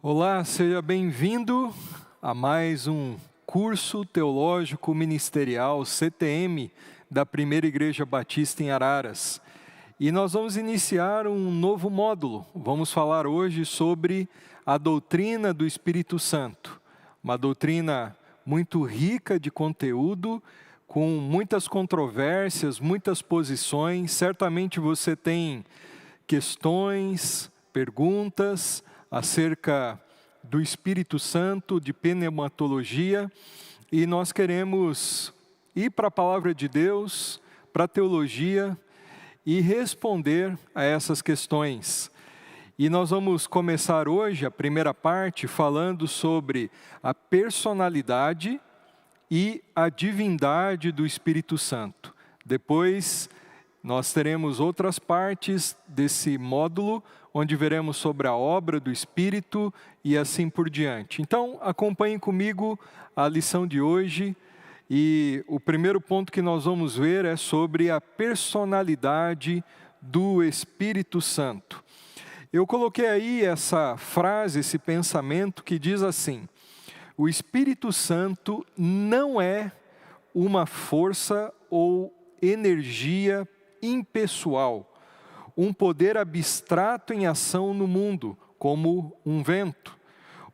Olá, seja bem-vindo a mais um curso teológico ministerial CTM da Primeira Igreja Batista em Araras. E nós vamos iniciar um novo módulo. Vamos falar hoje sobre a doutrina do Espírito Santo. Uma doutrina muito rica de conteúdo, com muitas controvérsias, muitas posições. Certamente você tem questões, perguntas acerca do Espírito Santo, de pneumatologia, e nós queremos ir para a palavra de Deus, para a teologia e responder a essas questões. E nós vamos começar hoje a primeira parte falando sobre a personalidade e a divindade do Espírito Santo. Depois nós teremos outras partes desse módulo, onde veremos sobre a obra do Espírito e assim por diante. Então, acompanhem comigo a lição de hoje. E o primeiro ponto que nós vamos ver é sobre a personalidade do Espírito Santo. Eu coloquei aí essa frase, esse pensamento que diz assim: o Espírito Santo não é uma força ou energia impessoal, um poder abstrato em ação no mundo, como um vento,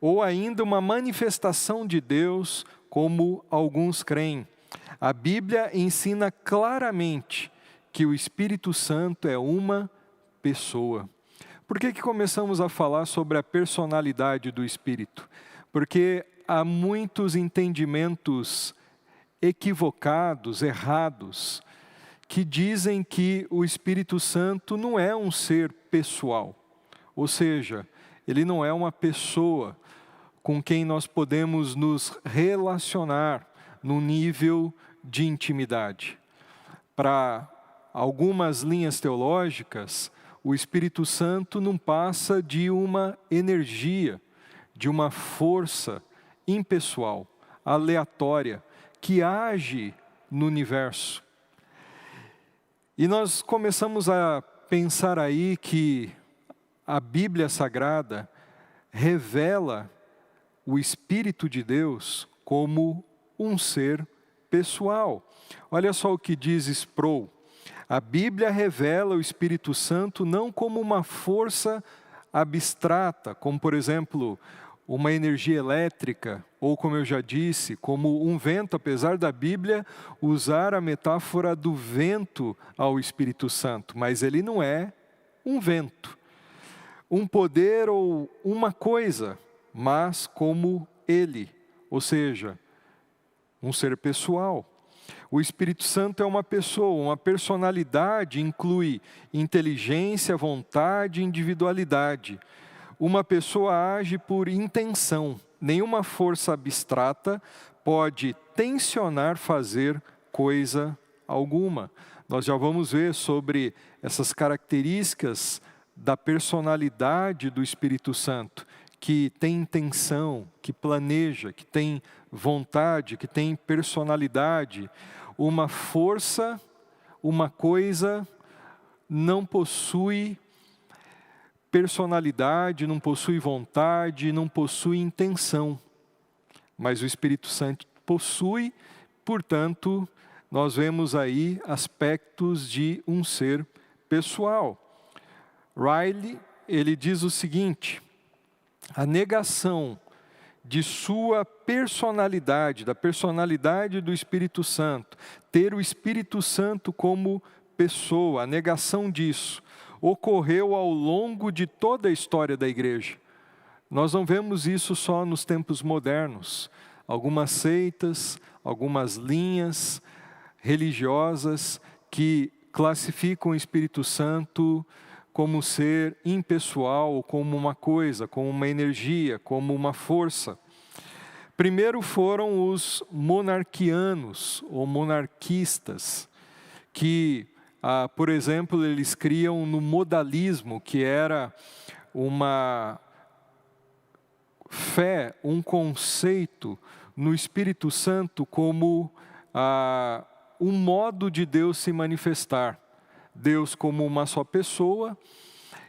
ou ainda uma manifestação de Deus, como alguns creem. A Bíblia ensina claramente que o Espírito Santo é uma pessoa. Por que começamos a falar sobre a personalidade do Espírito? Porque há muitos entendimentos equivocados, errados, que dizem que o Espírito Santo não é um ser pessoal. Ou seja, ele não é uma pessoa com quem nós podemos nos relacionar no nível de intimidade. Para algumas linhas teológicas, o Espírito Santo não passa de uma energia, de uma força impessoal, aleatória, que age no universo. E nós começamos a pensar aí que a Bíblia Sagrada revela o Espírito de Deus como um ser pessoal. Olha só o que diz Sproul: a Bíblia revela o Espírito Santo não como uma força abstrata, como por exemplo uma energia elétrica, ou como eu já disse, como um vento, apesar da Bíblia usar a metáfora do vento ao Espírito Santo, mas ele não é um vento, um poder ou uma coisa, mas como ele, ou seja, um ser pessoal. O Espírito Santo é uma pessoa, uma personalidade, inclui inteligência, vontade e individualidade. Uma pessoa age por intenção. Nenhuma força abstrata pode tensionar fazer coisa alguma. Nós já vamos ver sobre essas características da personalidade do Espírito Santo, que tem intenção, que planeja, que tem vontade, que tem personalidade. Uma força, uma coisa, não possui personalidade, não possui vontade, não possui intenção. Mas o Espírito Santo possui, portanto, nós vemos aí aspectos de um ser pessoal. Riley, ele diz o seguinte: a negação de sua personalidade, da personalidade do Espírito Santo, ter o Espírito Santo como pessoa, a negação disso, ocorreu ao longo de toda a história da igreja. Nós não vemos isso só nos tempos modernos. Algumas seitas, algumas linhas religiosas que classificam o Espírito Santo como ser impessoal, como uma coisa, como uma energia, como uma força. Primeiro foram os monarquianos ou monarquistas, que por exemplo, eles criam no modalismo, que era uma fé, um conceito no Espírito Santo como um modo de Deus se manifestar. Deus como uma só pessoa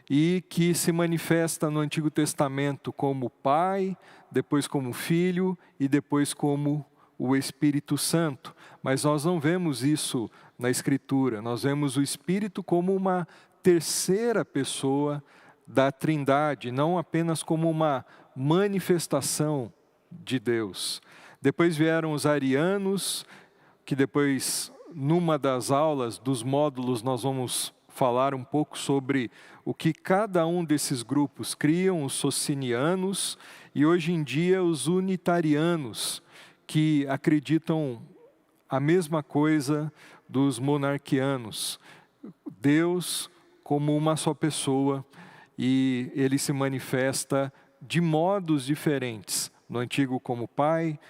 e que se manifesta no Antigo Testamento como Pai, depois como Filho e depois como o Espírito Santo. Mas nós não vemos isso na Escritura. Nós vemos o Espírito como uma terceira pessoa da Trindade, não apenas como uma manifestação de Deus. Depois vieram os arianos, que depois, numa das aulas, dos módulos, nós vamos falar um pouco sobre o que cada um desses grupos criam, os socinianos, e hoje em dia os unitarianos, que acreditam a mesma coisa dos monarquianos. Deus como uma só pessoa, e ele se manifesta de modos diferentes. No Antigo como Pai,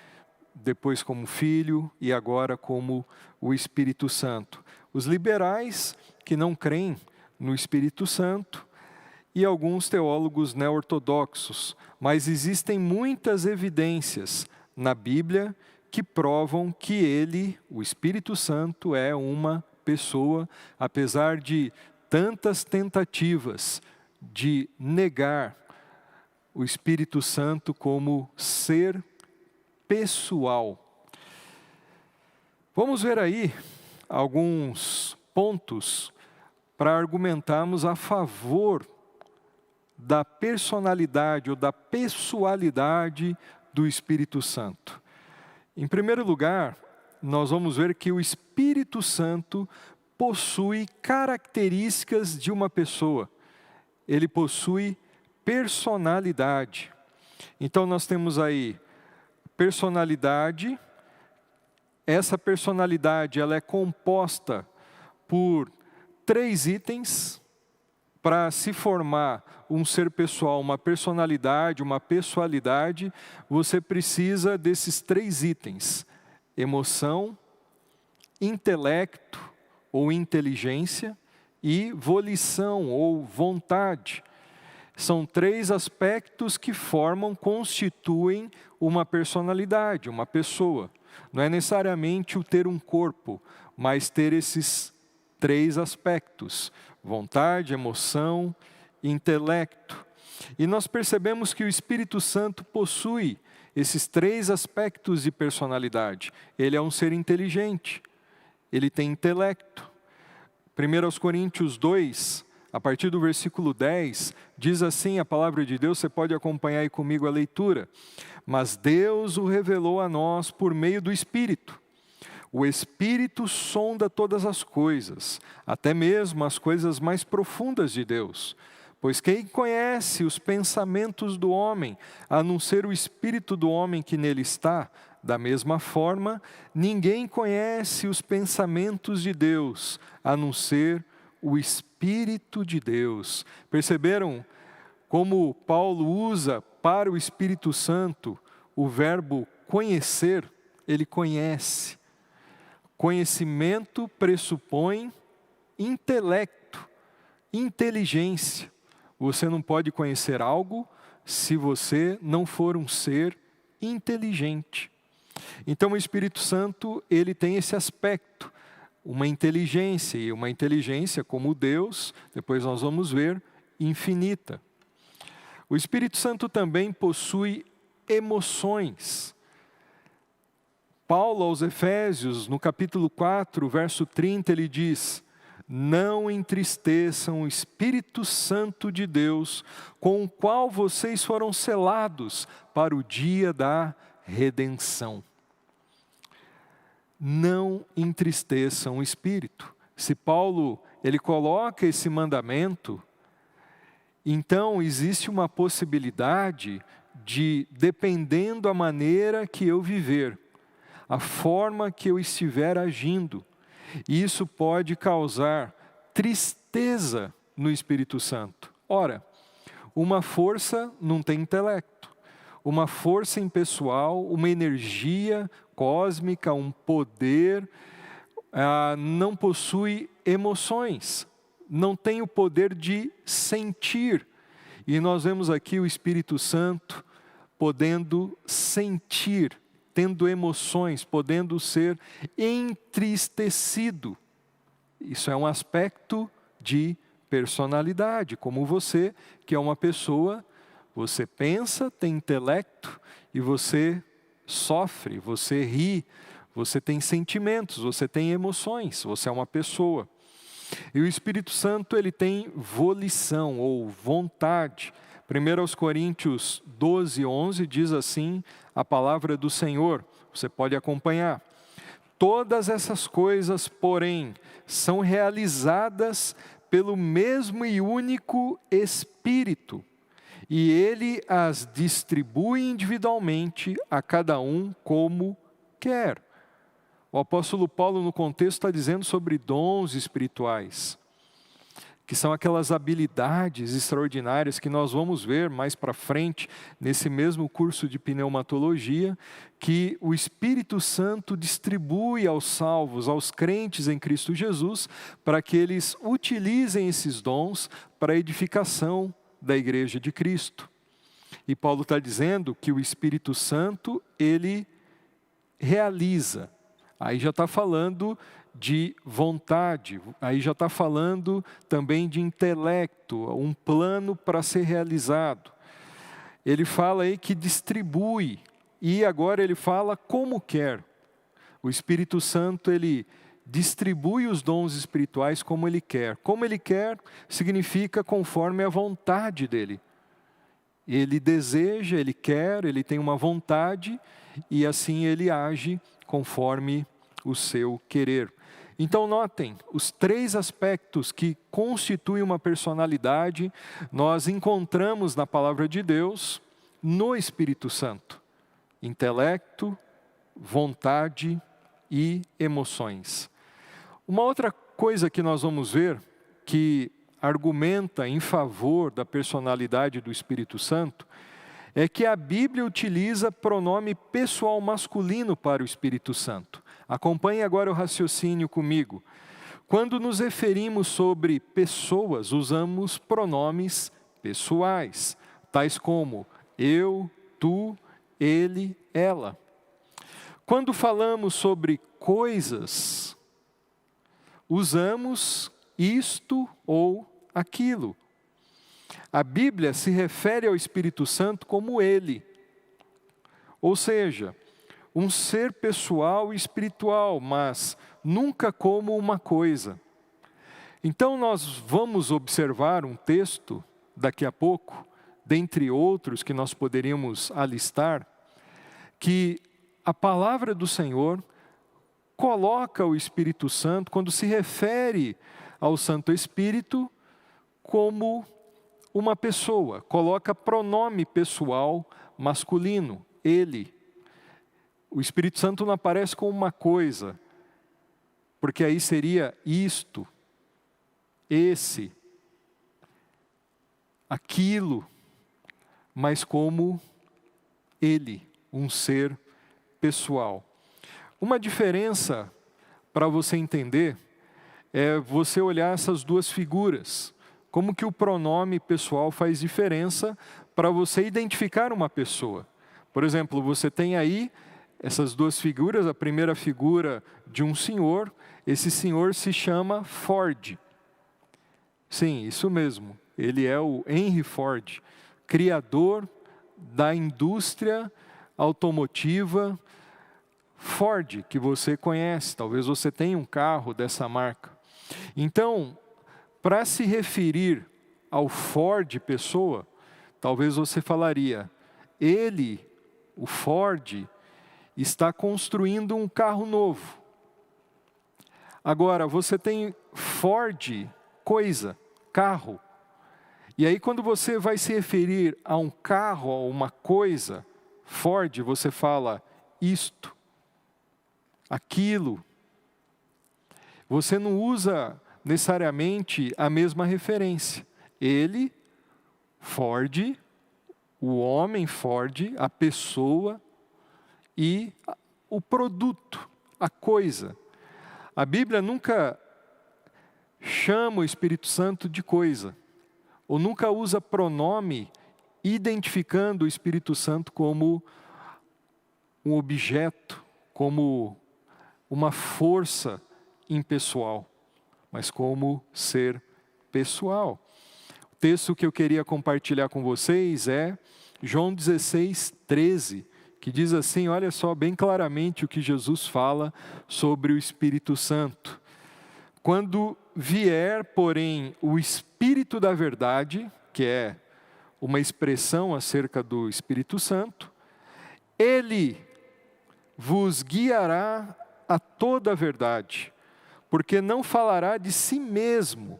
depois como Filho e agora como o Espírito Santo. Os liberais que não creem no Espírito Santo e alguns teólogos neo-ortodoxos, mas existem muitas evidências na Bíblia que provam que ele, o Espírito Santo, é uma pessoa, apesar de tantas tentativas de negar o Espírito Santo como ser pessoal. Vamos ver aí alguns pontos para argumentarmos a favor da personalidade ou da pessoalidade do Espírito Santo. Em primeiro lugar, nós vamos ver que o Espírito Santo possui características de uma pessoa. Ele possui personalidade. Então nós temos aí personalidade. Essa personalidade ela é composta por 3 itens. Para se formar um ser pessoal, uma personalidade, uma pessoalidade, você precisa desses 3 itens: emoção, intelecto ou inteligência e volição ou vontade. São 3 aspectos que constituem uma personalidade, uma pessoa. Não é necessariamente o ter um corpo, mas ter esses 3 aspectos: vontade, emoção, intelecto. E nós percebemos que o Espírito Santo possui esses 3 aspectos de personalidade. Ele é um ser inteligente, ele tem intelecto. 1 Coríntios 2, a partir do versículo 10, diz assim a palavra de Deus, você pode acompanhar aí comigo a leitura. Mas Deus o revelou a nós por meio do Espírito. O Espírito sonda todas as coisas, até mesmo as coisas mais profundas de Deus. Pois quem conhece os pensamentos do homem, a não ser o espírito do homem que nele está? Da mesma forma, ninguém conhece os pensamentos de Deus, a não ser o Espírito de Deus. Perceberam como Paulo usa para o Espírito Santo o verbo conhecer? Ele conhece. Conhecimento pressupõe intelecto, inteligência. Você não pode conhecer algo se você não for um ser inteligente. Então o Espírito Santo, ele tem esse aspecto, uma inteligência, e uma inteligência como Deus, depois nós vamos ver, infinita. O Espírito Santo também possui emoções. Paulo aos Efésios, no capítulo 4, verso 30, ele diz: não entristeçam o Espírito Santo de Deus, com o qual vocês foram selados para o dia da redenção. Não entristeçam o Espírito. Se Paulo, ele coloca esse mandamento, então existe uma possibilidade de, dependendo da maneira que eu viver, a forma que eu estiver agindo, isso pode causar tristeza no Espírito Santo. Ora, uma força não tem intelecto, uma força impessoal, uma energia cósmica, um poder, não possui emoções, não tem o poder de sentir. E nós vemos aqui o Espírito Santo podendo sentir, tendo emoções, podendo ser entristecido. Isso é um aspecto de personalidade, como você, que é uma pessoa, você pensa, tem intelecto e você sofre, você ri, você tem sentimentos, você tem emoções, você é uma pessoa. E o Espírito Santo, ele tem volição ou vontade. 1 Coríntios 12, 11 diz assim, a palavra do Senhor, você pode acompanhar. Todas essas coisas, porém, são realizadas pelo mesmo e único Espírito, e Ele as distribui individualmente a cada um como quer. O apóstolo Paulo, no contexto, está dizendo sobre dons espirituais, que são aquelas habilidades extraordinárias que nós vamos ver mais para frente, nesse mesmo curso de pneumatologia, que o Espírito Santo distribui aos salvos, aos crentes em Cristo Jesus, para que eles utilizem esses dons para a edificação da igreja de Cristo. E Paulo está dizendo que o Espírito Santo, ele realiza. Aí já está falando de vontade, aí já está falando também de intelecto, um plano para ser realizado. Ele fala aí que distribui, e agora ele fala como quer. O Espírito Santo, ele distribui os dons espirituais como ele quer. Como ele quer significa conforme a vontade dele. Ele deseja, ele quer, ele tem uma vontade, e assim ele age conforme o seu querer. Então notem, os 3 aspectos que constituem uma personalidade, nós encontramos na palavra de Deus, no Espírito Santo. Intelecto, vontade e emoções. Uma outra coisa que nós vamos ver, que argumenta em favor da personalidade do Espírito Santo, é que a Bíblia utiliza pronome pessoal masculino para o Espírito Santo. Acompanhe agora o raciocínio comigo. Quando nos referimos sobre pessoas, usamos pronomes pessoais, tais como eu, tu, ele, ela. Quando falamos sobre coisas, usamos isto ou aquilo. A Bíblia se refere ao Espírito Santo como ele, ou seja, um ser pessoal e espiritual, mas nunca como uma coisa. Então nós vamos observar um texto daqui a pouco, dentre outros que nós poderíamos alistar, que a palavra do Senhor coloca o Espírito Santo, quando se refere ao Santo Espírito, como uma pessoa, coloca pronome pessoal masculino, ele. O Espírito Santo não aparece como uma coisa, porque aí seria isto, esse, aquilo, mas como ele, um ser pessoal. Uma diferença para você entender é você olhar essas duas figuras. Como que o pronome pessoal faz diferença para você identificar uma pessoa. Por exemplo, você tem aí essas duas figuras, a primeira figura de um senhor, esse senhor se chama Ford. Sim, isso mesmo, ele é o Henry Ford, criador da indústria automotiva Ford, que você conhece, talvez você tenha um carro dessa marca. Então, para se referir ao Ford pessoa, talvez você falaria, ele, o Ford, está construindo um carro novo. Agora, você tem Ford, coisa, carro. E aí quando você vai se referir a um carro, a uma coisa, Ford, você fala isto, aquilo. Você não usa necessariamente a mesma referência. Ele, Ford, o homem Ford, a pessoa e o produto, a coisa. A Bíblia nunca chama o Espírito Santo de coisa, ou nunca usa pronome identificando o Espírito Santo como um objeto, como uma força impessoal, mas como ser pessoal. O texto que eu queria compartilhar com vocês é João 16, 13, que diz assim, olha só bem claramente o que Jesus fala sobre o Espírito Santo. Quando vier, porém, o Espírito da verdade, que é uma expressão acerca do Espírito Santo, ele vos guiará a toda a verdade, porque não falará de si mesmo,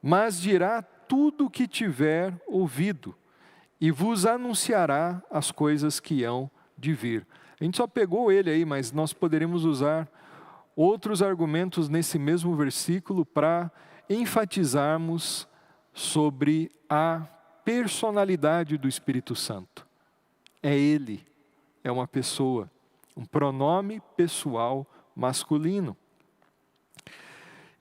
mas dirá tudo o que tiver ouvido, e vos anunciará as coisas que hão de vir. A gente só pegou ele aí, mas nós poderíamos usar outros argumentos nesse mesmo versículo para enfatizarmos sobre a personalidade do Espírito Santo. É ele, é uma pessoa, um pronome pessoal masculino.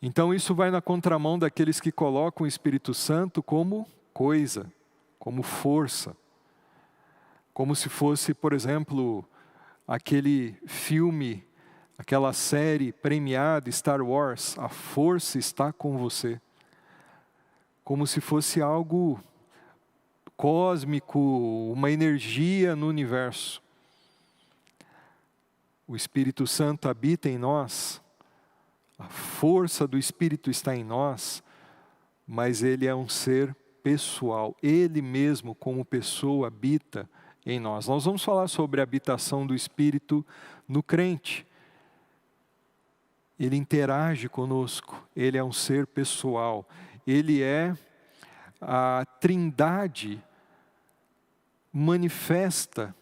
Então isso vai na contramão daqueles que colocam o Espírito Santo como coisa, como força, como se fosse, por exemplo, aquele filme, aquela série premiada Star Wars, A Força Está com Você, como se fosse algo cósmico, uma energia no universo. O Espírito Santo habita em nós, a força do Espírito está em nós, mas ele é um ser pessoal, ele mesmo como pessoa habita em nós. Nós vamos falar sobre a habitação do Espírito no crente. Ele interage conosco, ele é um ser pessoal, ele é a Trindade manifesta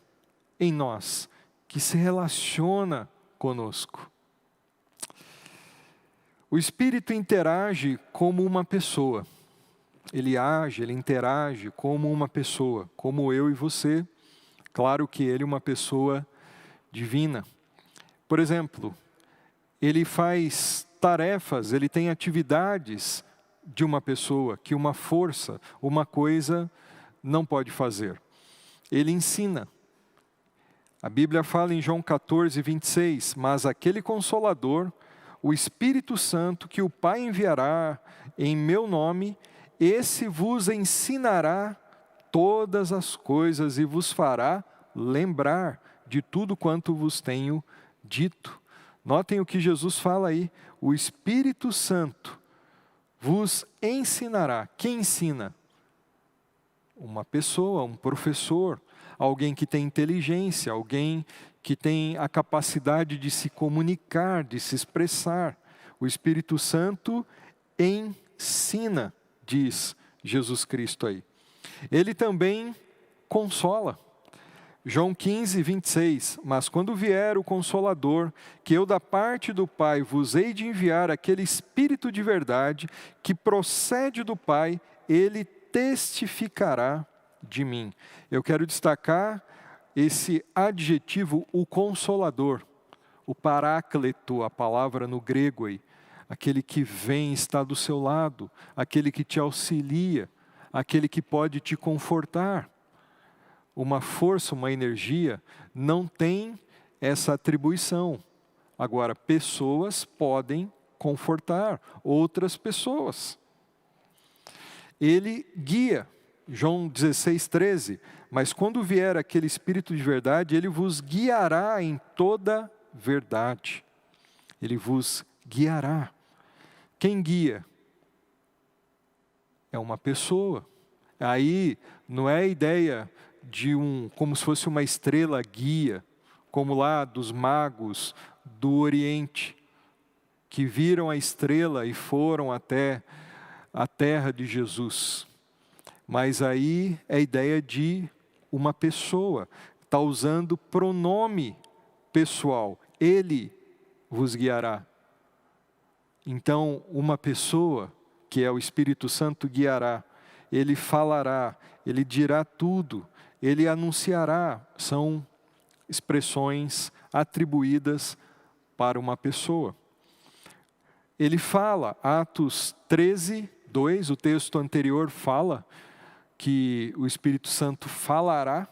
em nós, que se relaciona conosco. O Espírito interage como uma pessoa. Ele age, ele interage como uma pessoa, como eu e você. Claro que ele é uma pessoa divina. Por exemplo, ele faz tarefas, ele tem atividades de uma pessoa que uma força, uma coisa não pode fazer. Ele ensina. A Bíblia fala em João 14, 26, mas aquele Consolador, o Espírito Santo, que o Pai enviará em meu nome, esse vos ensinará todas as coisas e vos fará lembrar de tudo quanto vos tenho dito. Notem o que Jesus fala aí, o Espírito Santo vos ensinará. Quem ensina? Uma pessoa, um professor, alguém que tem inteligência, alguém que tem a capacidade de se comunicar, de se expressar. O Espírito Santo ensina, diz Jesus Cristo aí. Ele também consola. João 15, 26, mas quando vier o Consolador, que eu da parte do Pai vos hei de enviar aquele Espírito de verdade, que procede do Pai, ele testificará de mim. Eu quero destacar esse adjetivo, o Consolador, o Paráclito, a palavra no grego aí, aquele que vem, está do seu lado, aquele que te auxilia, aquele que pode te confortar. Uma força, uma energia, não tem essa atribuição. Agora, pessoas podem confortar outras pessoas. Ele guia, João 16, 13, mas quando vier aquele Espírito de verdade, ele vos guiará em toda verdade. Ele vos guiará. Quem guia? É uma pessoa. Aí não é a ideia de como se fosse uma estrela guia, como lá dos magos do Oriente, que viram a estrela e foram até a terra de Jesus. Mas aí é a ideia de uma pessoa, está usando pronome pessoal, ele vos guiará. Então, uma pessoa, que é o Espírito Santo, guiará, ele falará, ele dirá tudo, ele anunciará, são expressões atribuídas para uma pessoa. Ele fala, Atos 13, 2, o texto anterior fala que o Espírito Santo falará.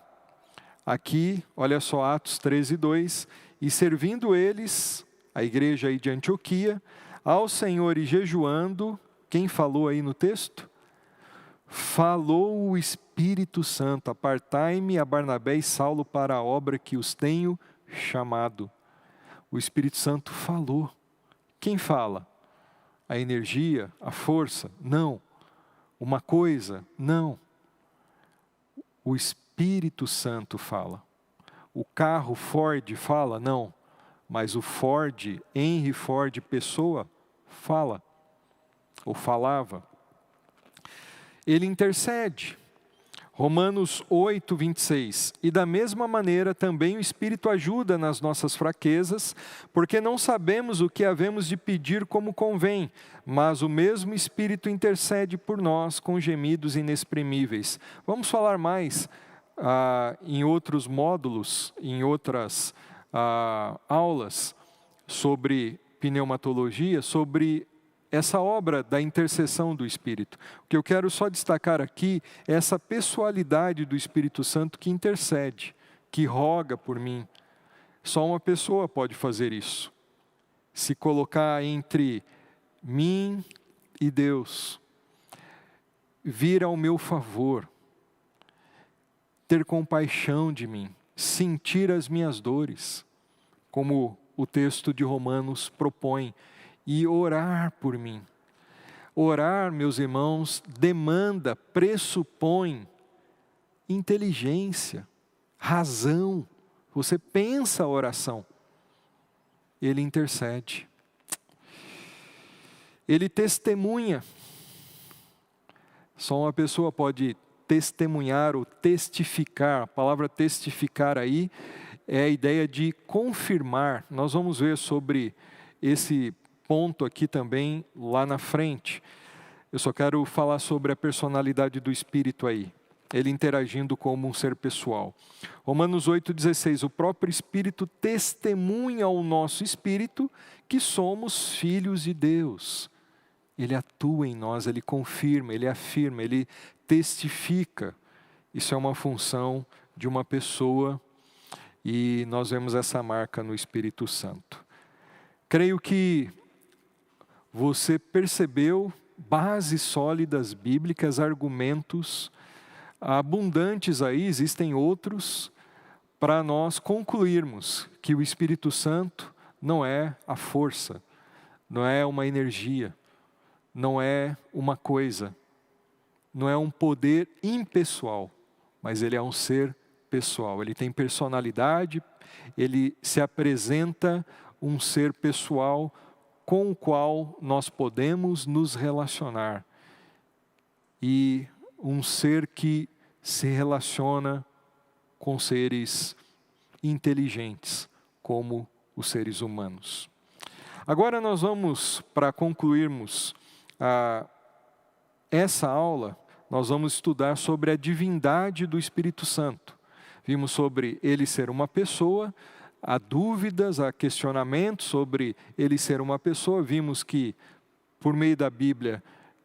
Aqui, olha só, Atos 13, 2, e servindo eles, a igreja aí de Antioquia, ao Senhor e jejuando, Quem falou aí no texto? Falou o Espírito Santo: apartai-me a Barnabé e Saulo para a obra que os tenho chamado. O Espírito Santo falou. Quem fala? A energia, a força? Não. Uma coisa? Não. O Espírito Santo fala. O carro Ford fala? Não. Mas o Ford, Henry Ford, pessoa, fala. Ou falava. Ele intercede. Romanos 8, 26. E da mesma maneira também o Espírito ajuda nas nossas fraquezas, porque não sabemos o que havemos de pedir como convém, mas o mesmo Espírito intercede por nós com gemidos inexprimíveis. Vamos falar mais em outros módulos, em outras aulas sobre pneumatologia, sobre essa obra da intercessão do Espírito. O que eu quero só destacar aqui é essa pessoalidade do Espírito Santo que intercede, que roga por mim. Só uma pessoa pode fazer isso. Se colocar entre mim e Deus, vir ao meu favor, ter compaixão de mim, sentir as minhas dores, como o texto de Romanos propõe, e orar por mim. Orar, meus irmãos, demanda, pressupõe inteligência, razão. Você pensa a oração. Ele intercede. Ele testemunha. Só uma pessoa pode testemunhar ou testificar. A palavra testificar aí é a ideia de confirmar. Nós vamos ver sobre esse ponto aqui também lá na frente. Eu só quero falar sobre a personalidade do Espírito aí. Ele interagindo como um ser pessoal. Romanos 8,16. O próprio Espírito testemunha ao nosso espírito que somos filhos de Deus. Ele atua em nós, ele confirma, ele afirma, ele testifica. Isso é uma função de uma pessoa e nós vemos essa marca no Espírito Santo. Creio que você percebeu bases sólidas bíblicas, argumentos abundantes aí, existem outros, para nós concluirmos que o Espírito Santo não é a força, não é uma energia, não é uma coisa, não é um poder impessoal, mas ele é um ser pessoal, ele tem personalidade, ele se apresenta um ser pessoal com o qual nós podemos nos relacionar. E um ser que se relaciona com seres inteligentes, como os seres humanos. Agora nós vamos, para concluirmos essa aula, nós vamos estudar sobre a divindade do Espírito Santo. Vimos sobre ele ser uma pessoa. Há dúvidas, há questionamentos sobre ele ser uma pessoa. Vimos que, por meio da Bíblia,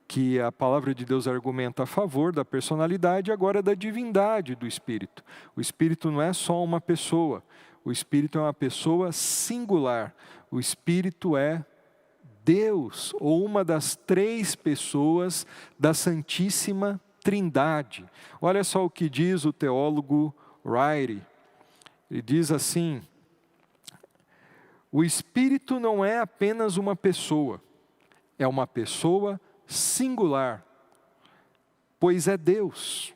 que a palavra de Deus argumenta a favor da personalidade, agora da divindade do Espírito. O Espírito não é só uma pessoa, o Espírito é uma pessoa singular. O Espírito é Deus, ou uma das três pessoas da Santíssima Trindade. Olha só o que diz o teólogo Ryrie. Ele diz assim: o Espírito não é apenas uma pessoa, é uma pessoa singular, pois é Deus.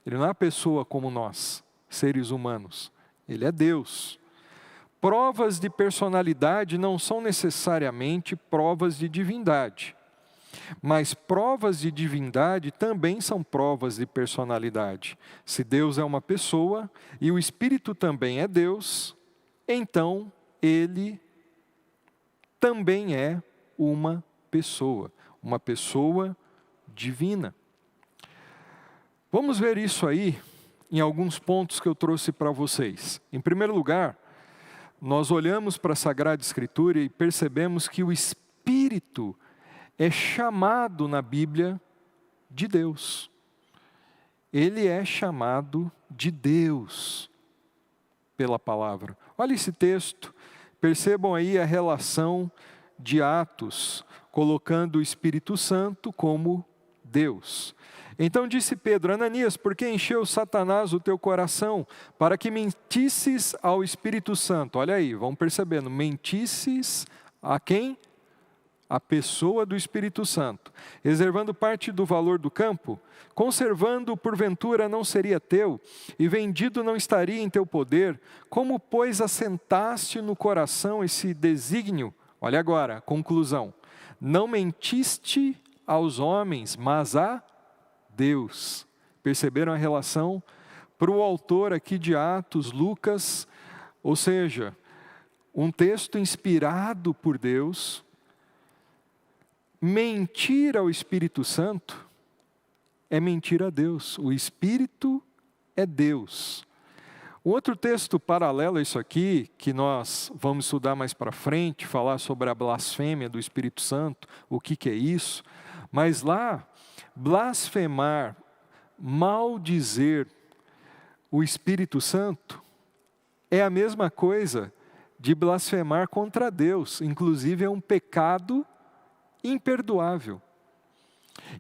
Ele não é uma pessoa como nós, seres humanos, ele é Deus. Provas de personalidade não são necessariamente provas de divindade, mas provas de divindade também são provas de personalidade. Se Deus é uma pessoa e o Espírito também é Deus, então ele também é uma pessoa divina. Vamos ver isso aí em alguns pontos que eu trouxe para vocês. Em primeiro lugar, nós olhamos para a Sagrada Escritura e percebemos que o Espírito é chamado na Bíblia de Deus. Ele é chamado de Deus pela palavra. Olha esse texto, percebam aí a relação de Atos, colocando o Espírito Santo como Deus. Então disse Pedro: Ananias, por que encheu Satanás o teu coração, para que mentisses ao Espírito Santo? Olha aí, vamos percebendo, mentisses a quem? A pessoa do Espírito Santo, reservando parte do valor do campo, conservando porventura não seria teu, e vendido não estaria em teu poder, como pois assentaste no coração esse desígnio? Olha agora, conclusão, não mentiste aos homens, mas a Deus. Perceberam a relação? Para o autor aqui de Atos, Lucas, ou seja, um texto inspirado por Deus, mentir ao Espírito Santo é mentir a Deus. O Espírito é Deus. Um outro texto paralelo a isso aqui, que nós vamos estudar mais para frente, falar sobre a blasfêmia do Espírito Santo, o que é isso. Mas lá, blasfemar, maldizer o Espírito Santo, é a mesma coisa de blasfemar contra Deus. Inclusive é um pecado imperdoável.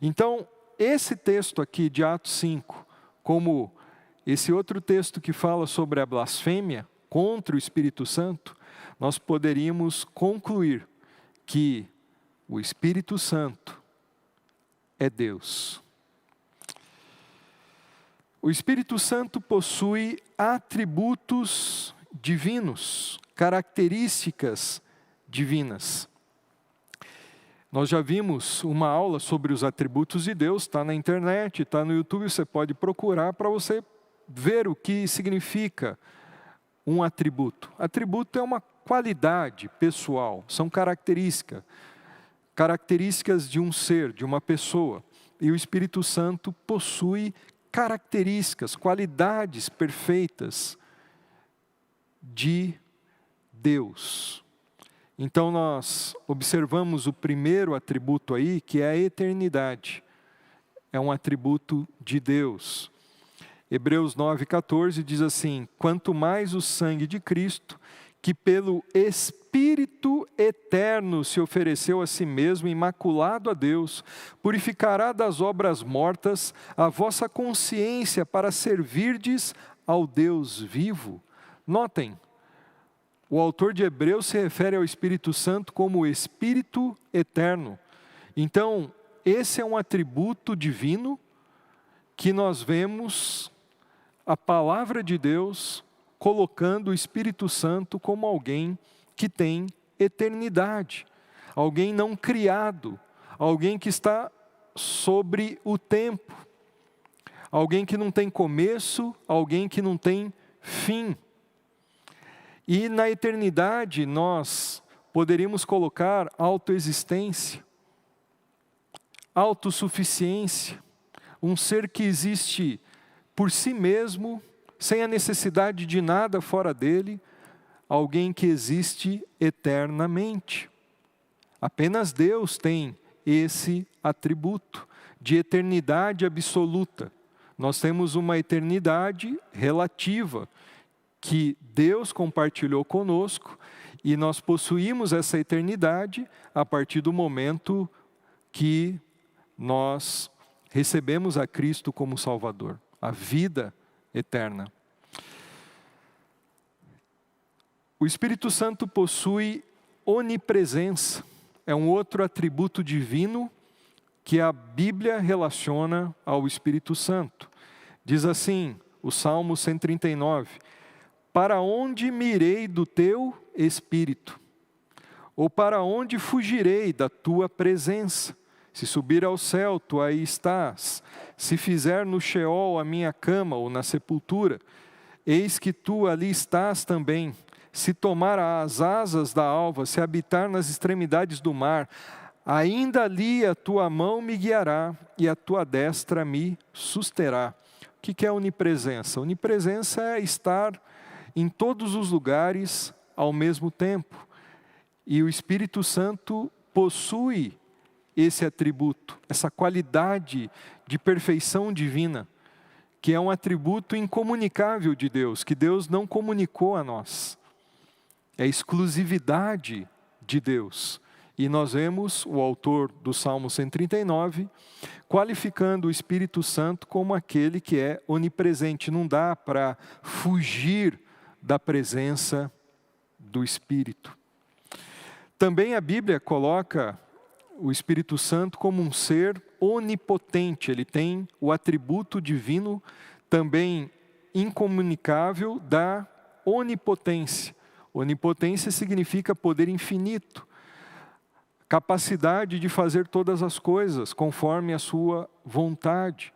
Então, esse texto aqui de Atos 5, como esse outro texto que fala sobre a blasfêmia contra o Espírito Santo, nós poderíamos concluir que o Espírito Santo é Deus. O Espírito Santo possui atributos divinos, características divinas. Nós já vimos uma aula sobre os atributos de Deus, está na internet, está no YouTube, você pode procurar para você ver o que significa um atributo. Atributo é uma qualidade pessoal, são características de um ser, de uma pessoa. E o Espírito Santo possui características, qualidades perfeitas de Deus. Então nós observamos o primeiro atributo aí, que é a eternidade. É um atributo de Deus. Hebreus 9,14 diz assim: quanto mais o sangue de Cristo, que pelo Espírito eterno se ofereceu a si mesmo, imaculado a Deus, purificará das obras mortas a vossa consciência para servirdes ao Deus vivo. Notem, o autor de Hebreus se refere ao Espírito Santo como o Espírito eterno. Então, esse é um atributo divino que nós vemos a palavra de Deus colocando o Espírito Santo como alguém que tem eternidade, alguém não criado, alguém que está sobre o tempo, alguém que não tem começo, alguém que não tem fim. E na eternidade nós poderíamos colocar autoexistência, autossuficiência, um ser que existe por si mesmo, sem a necessidade de nada fora dele, alguém que existe eternamente. Apenas Deus tem esse atributo de eternidade absoluta. Nós temos uma eternidade relativa, que Deus compartilhou conosco, e nós possuímos essa eternidade a partir do momento que nós recebemos a Cristo como Salvador, a vida eterna. O Espírito Santo possui onipresença, é um outro atributo divino que a Bíblia relaciona ao Espírito Santo. Diz assim, o Salmo 139, para onde me irei do teu Espírito? Ou para onde fugirei da tua presença? Se subir ao céu, tu aí estás. Se fizer no Sheol a minha cama, ou na sepultura, eis que tu ali estás também. Se tomar as asas da alva, se habitar nas extremidades do mar, ainda ali a tua mão me guiará, e a tua destra me susterá. O que é onipresença? Onipresença é estar em todos os lugares ao mesmo tempo. E o Espírito Santo possui esse atributo, essa qualidade de perfeição divina, que é um atributo incomunicável de Deus, que Deus não comunicou a nós. É exclusividade de Deus. E nós vemos o autor do Salmo 139 qualificando o Espírito Santo como aquele que é onipresente. Não dá para fugir da presença do Espírito. Também a Bíblia coloca o Espírito Santo como um ser onipotente. Ele tem o atributo divino também incomunicável da onipotência. Onipotência significa poder infinito, capacidade de fazer todas as coisas conforme a sua vontade.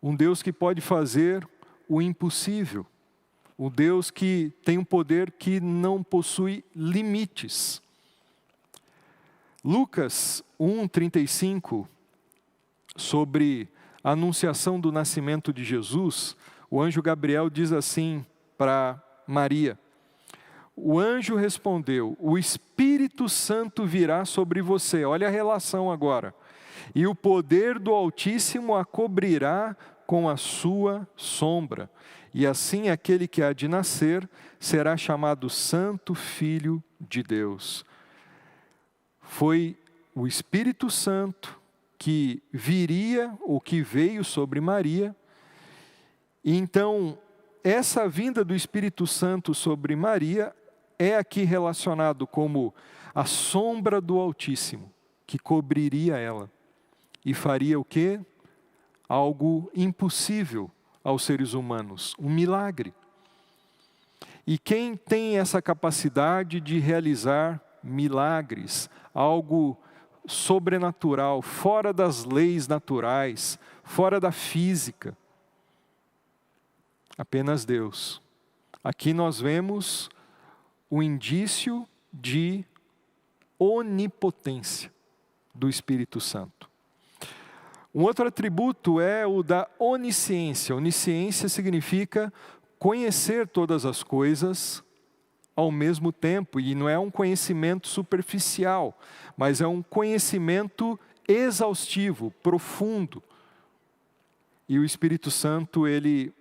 Um Deus que pode fazer o impossível. Um Deus que tem um poder que não possui limites. Lucas 1:35, sobre a anunciação do nascimento de Jesus, o anjo Gabriel diz assim para Maria: o anjo respondeu: o Espírito Santo virá sobre você. Olha a relação agora. E o poder do Altíssimo a cobrirá com a sua sombra. E assim aquele que há de nascer será chamado Santo Filho de Deus. Foi o Espírito Santo que viria, ou que veio sobre Maria. E então, essa vinda do Espírito Santo sobre Maria é aqui relacionado como a sombra do Altíssimo, que cobriria ela. E faria o quê? Algo impossível aos seres humanos, um milagre. E quem tem essa capacidade de realizar milagres, algo sobrenatural, fora das leis naturais, fora da física? Apenas Deus. Aqui nós vemos o indício de onipotência do Espírito Santo. Um outro atributo é o da onisciência. Onisciência significa conhecer todas as coisas ao mesmo tempo, e não é um conhecimento superficial, mas é um conhecimento exaustivo, profundo. E o Espírito Santo, ele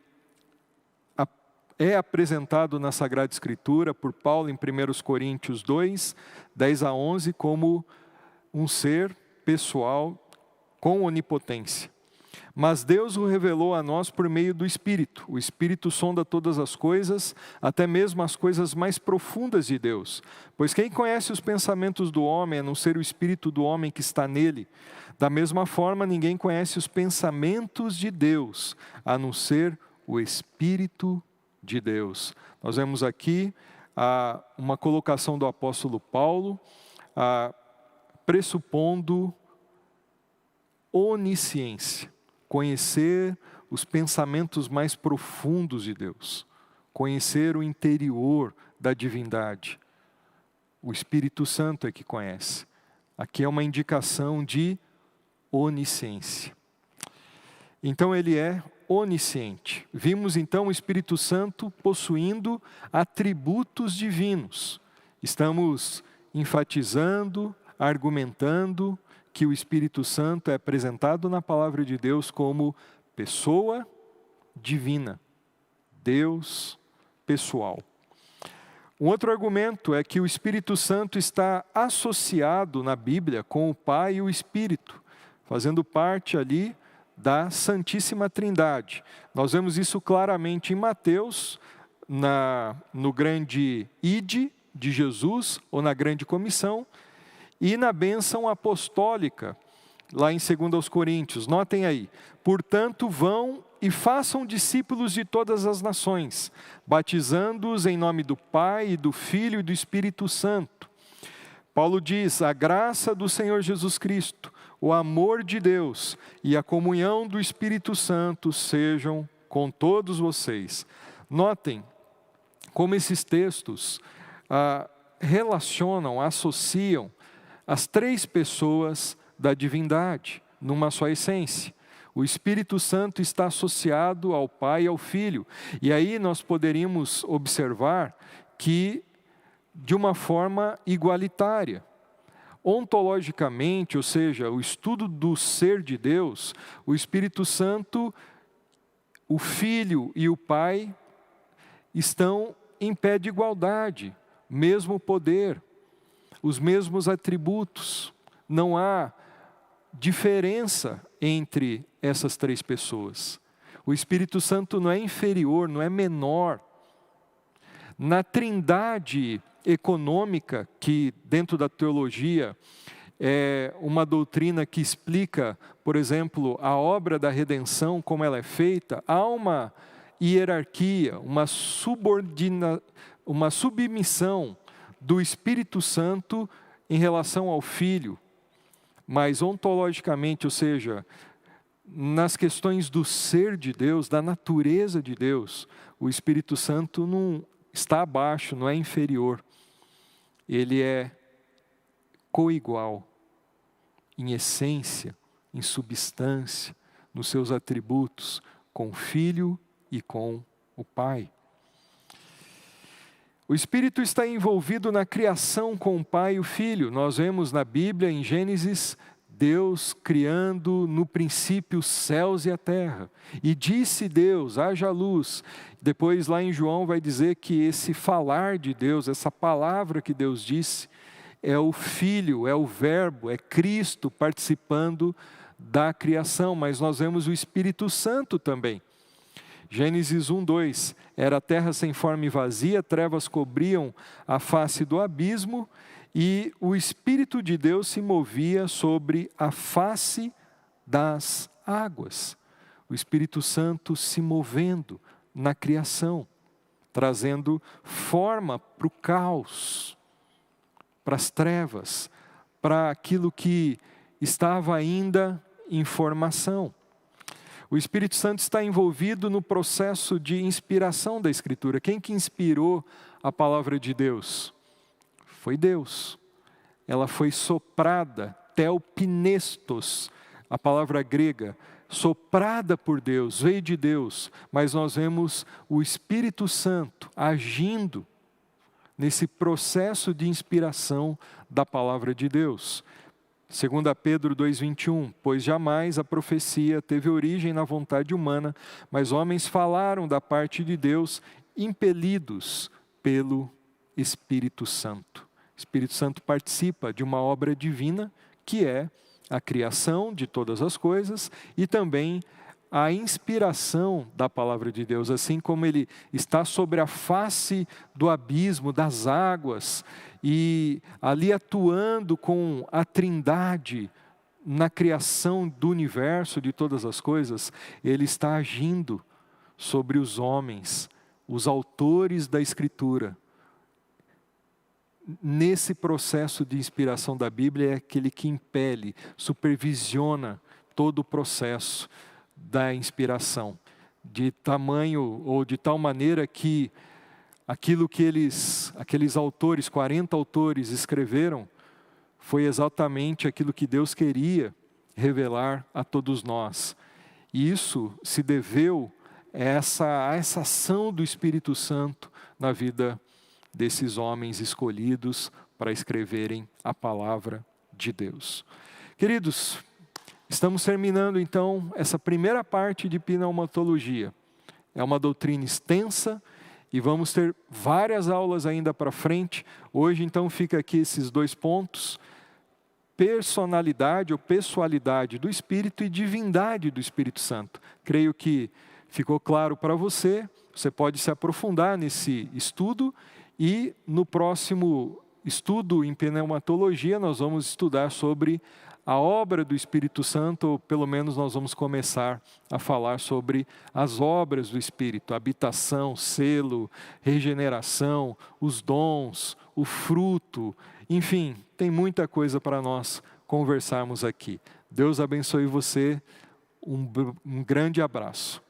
é apresentado na Sagrada Escritura por Paulo em 1 Coríntios 2, 10-11, como um ser pessoal com onipotência. Mas Deus o revelou a nós por meio do Espírito. O Espírito sonda todas as coisas, até mesmo as coisas mais profundas de Deus. Pois quem conhece os pensamentos do homem, a não ser o Espírito do homem que está nele? Da mesma forma, ninguém conhece os pensamentos de Deus, a não ser o Espírito de Deus. Nós vemos aqui uma colocação do apóstolo Paulo, pressupondo onisciência. Conhecer os pensamentos mais profundos de Deus. Conhecer o interior da divindade. O Espírito Santo é que conhece. Aqui é uma indicação de onisciência. Então ele é onisciente. Vimos então o Espírito Santo possuindo atributos divinos. Estamos enfatizando, argumentando que o Espírito Santo é apresentado na palavra de Deus como pessoa divina, Deus pessoal. Um outro argumento é que o Espírito Santo está associado na Bíblia com o Pai e o Espírito, fazendo parte ali da Santíssima Trindade. Nós vemos isso claramente em Mateus, no grande Ide de Jesus, ou na grande comissão, e na bênção apostólica, lá em 2 Coríntios. Notem aí: portanto, vão e façam discípulos de todas as nações, batizando-os em nome do Pai, e do Filho e do Espírito Santo. Paulo diz: a graça do Senhor Jesus Cristo, o amor de Deus e a comunhão do Espírito Santo sejam com todos vocês. Notem como esses textos relacionam, associam as três pessoas da divindade numa só essência. O Espírito Santo está associado ao Pai e ao Filho. E aí nós poderíamos observar que de uma forma igualitária. Ontologicamente, ou seja, o estudo do ser de Deus, o Espírito Santo, o Filho e o Pai estão em pé de igualdade, mesmo poder. os mesmos atributos. Não há diferença entre essas três pessoas. O Espírito Santo não é inferior, não é menor. Na trindade econômica, que dentro da teologia é uma doutrina que explica, por exemplo, a obra da redenção, como ela é feita, há uma hierarquia, uma submissão do Espírito Santo em relação ao Filho. Mas ontologicamente, ou seja, nas questões do ser de Deus, da natureza de Deus, o Espírito Santo não está abaixo, não é inferior. Ele é coigual em essência, em substância, nos seus atributos, com o Filho e com o Pai. O Espírito está envolvido na criação com o Pai e o Filho. Nós vemos na Bíblia, em Gênesis, Deus criando no princípio os céus e a terra. E disse Deus, haja luz. Depois lá em João vai dizer que esse falar de Deus, essa palavra que Deus disse, é o Filho, é o Verbo, é Cristo participando da criação. Mas nós vemos o Espírito Santo também. Gênesis 1:2, era a terra sem forma e vazia, trevas cobriam a face do abismo, e o Espírito de Deus se movia sobre a face das águas. O Espírito Santo se movendo na criação, trazendo forma para o caos, para as trevas, para aquilo que estava ainda em formação. O Espírito Santo está envolvido no processo de inspiração da Escritura. Quem que inspirou a palavra de Deus? Foi Deus. Ela foi soprada, theopnestos, a palavra grega, soprada por Deus, veio de Deus. Mas nós vemos o Espírito Santo agindo nesse processo de inspiração da palavra de Deus. 2 Pedro 2,21, pois jamais a profecia teve origem na vontade humana, mas homens falaram da parte de Deus, impelidos pelo Espírito Santo. O Espírito Santo participa de uma obra divina, que é a criação de todas as coisas, e também a inspiração da palavra de Deus, assim como ele está sobre a face do abismo, das águas, e ali atuando com a trindade na criação do universo, de todas as coisas, ele está agindo sobre os homens, os autores da Escritura. Nesse processo de inspiração da Bíblia é aquele que impele, supervisiona todo o processo da inspiração, de tamanho ou de tal maneira que aquilo que aqueles autores, 40 autores escreveram, foi exatamente aquilo que Deus queria revelar a todos nós. E isso se deveu a essa ação do Espírito Santo na vida desses homens escolhidos para escreverem a palavra de Deus. Queridos, estamos terminando então essa primeira parte de pneumatologia. É uma doutrina extensa e vamos ter várias aulas ainda para frente. Hoje então fica aqui esses 2 pontos: personalidade ou pessoalidade do Espírito e divindade do Espírito Santo. Creio que ficou claro para você. Você pode se aprofundar nesse estudo e no próximo estudo em pneumatologia nós vamos estudar sobre a obra do Espírito Santo, ou pelo menos nós vamos começar a falar sobre as obras do Espírito, habitação, selo, regeneração, os dons, o fruto, enfim, tem muita coisa para nós conversarmos aqui. Deus abençoe você, um grande abraço.